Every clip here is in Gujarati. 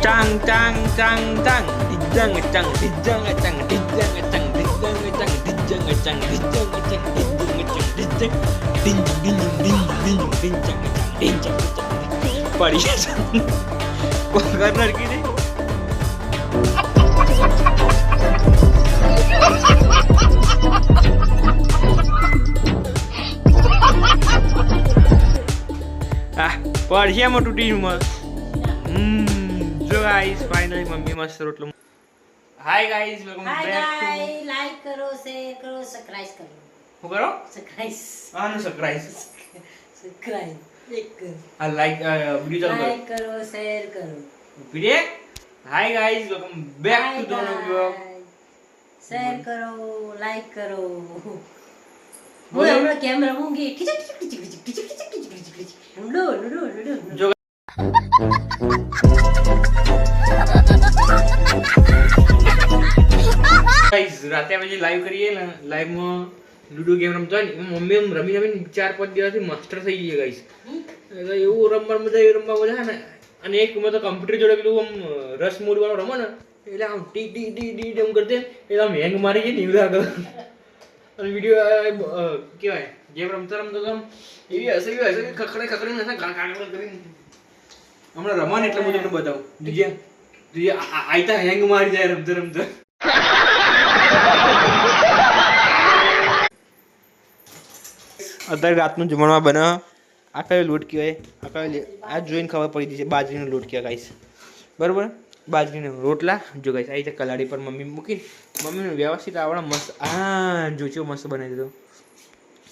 Cang cang cang cang dijang cang dijang cang dijang cang dijang cang dijang cang dijang cang dijang cang dijang ding ding ding ding ding cang cang dijang pari kok karena gini પડી મોટું ટીમમાં જો ગાઈસ ફાઇનલી મમ્મી મસ્ત રોટલો hi guys welcome back to like કરો શેર કરો સબસ્ક્રાઇબ કરો શું કરો સબસ્ક્રાઇબ આનું સબસ્ક્રાઇબ એક કરો આ લાઈક વિડિયો ચાલુ લાઈક કરો શેર કરો video hi guys welcome back to the vlog share કરો લાઈક કરો હું હમણાં કેમેરા મૂંગી ખીચક ખીચક ખીચક ખીચક ખીચક ખીચક લો જો ગાઈસ રાતે અમે જે લાઈવ કરીએ ને લાઈવ માં લુડો ગેમ રમતા ને મમ્મી એમ રમી રમીને 4-5 દિવસથી માસ્ટર થઈ ગઈ ગાઈસ એવું રમવા મજા ને અને એક મેં તો કમ્પ્યુટર જોડે પેલું આમ રસ મોડ વાળો રમો ને એટલે આમ ટી ટી ટી ટી એમ કરતે એટલે આમ હેંગ મારી જાય ને એવું લાગે અને વિડિયો કેવાય ગેમ રમતા તો આમ એવી હશે ખખડે નસા ગાળ કરીને હમણાં રમાને એટલે હું તમને બતાવું દીજે આઈતા હેંગ મારી જાય રમતા અત્યારે રાતનું જમણમાં બને આ કયો લોટ કહેવાય આ જોઈને ખબર પડી જશે બાજરીનો લોટ કહેવાય ગાઈસ બરાબર બાજરીનો રોટલા જો ગાઈસ આ રીતે કલાડી પર મમ્મી મૂકી મમ્મીને વ્યવસ્થિત આવડે મસ્ત હા જો છે મસ્ત બનાવી દીધો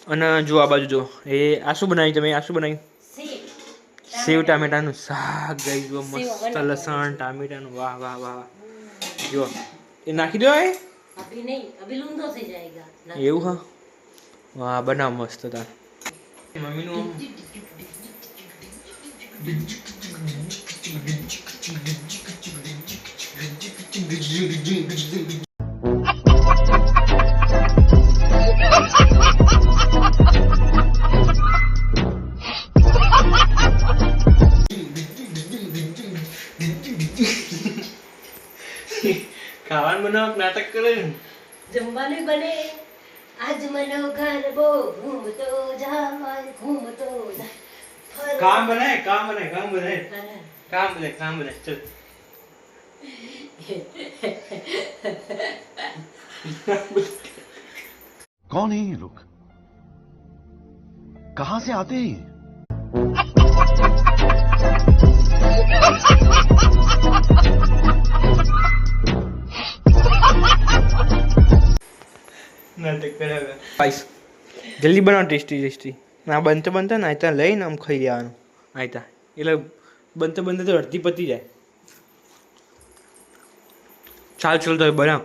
અને જો આ બાજુ જો એ આ શું બનાવ્યું તમે આ શું બનાવ્યું સેવ ટામેટાનું શાક ગાઈસ જો મસ્ત લસણ ટામેટાનું વાહ વાહ વાહ જો એ નાખી દો અભી નહીં અભી લૂંદો થઈ જાયેગા એવું હા વાહ બનાવ મસ્ત તાર મમ્મીનું ખાવાનું બનાવ નાટક કરે જમવાનું બને આજ મનો ઘર બો ઘૂમતો જાય काम बनाए चल कौन है ये लोग कहां से आते हैं नाटक करेगा गाइस जल्दी बनाओ टेस्टी ના બનતા ને આયતા લઈને આમ ખાઈ લેવાનું આયતા એટલે બનતા તો અડધી પતી જાય ચાલ તો બનાવ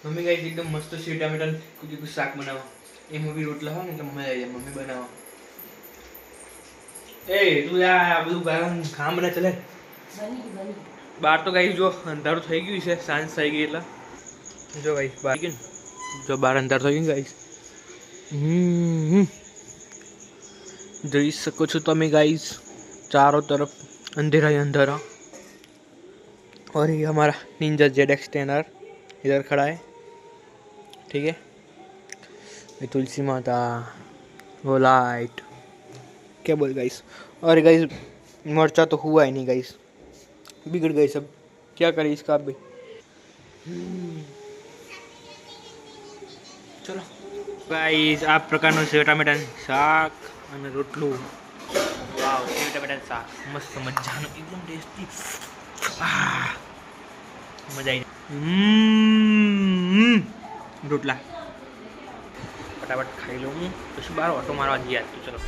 મમ્મી ગાઈસ એકદમ મસ્ત સેવ ટામેટાનું કુછ શાક બનાવો એમાં બી રોટલા હોય ને એટલે મમ્મી આવી જાય મમ્મી બનાવો એ તું આ બધું ગામ ખામ બના ચલે બની બહાર તો ગાઈસ જો અંધારું થઈ ગયું છે સાંજ થઈ ગઈ એટલે જો ગાઈસ બહાર જો બહાર અંધારું થઈ ગયું ગાઈસ જોઈ શકો છો તમે गाइस चारों तरफ अंधेरा ही अंधेरा और ये हमारा निंजा ZX 10R इधर खड़ा है ठीक है ये तुलसी माता वो लाइट क्या बोल गाइस और गाइस मर्चा तो हुआ ही नहीं गाइस बिगड़ गए सब क्या करें इसका भाई चलो गाइस આ પ્રકારનું સેવ ટામેટાનું શાક અને રોટલું વાવ સેવ ટામેટાનું શાક મસ્ત મજાનું એકદમ ટેસ્ટી મજા આવી રોટલા ફટાફટ ખાઈ લઉં પછી બહાર ઓટો મારવા જઈએ તો ચલો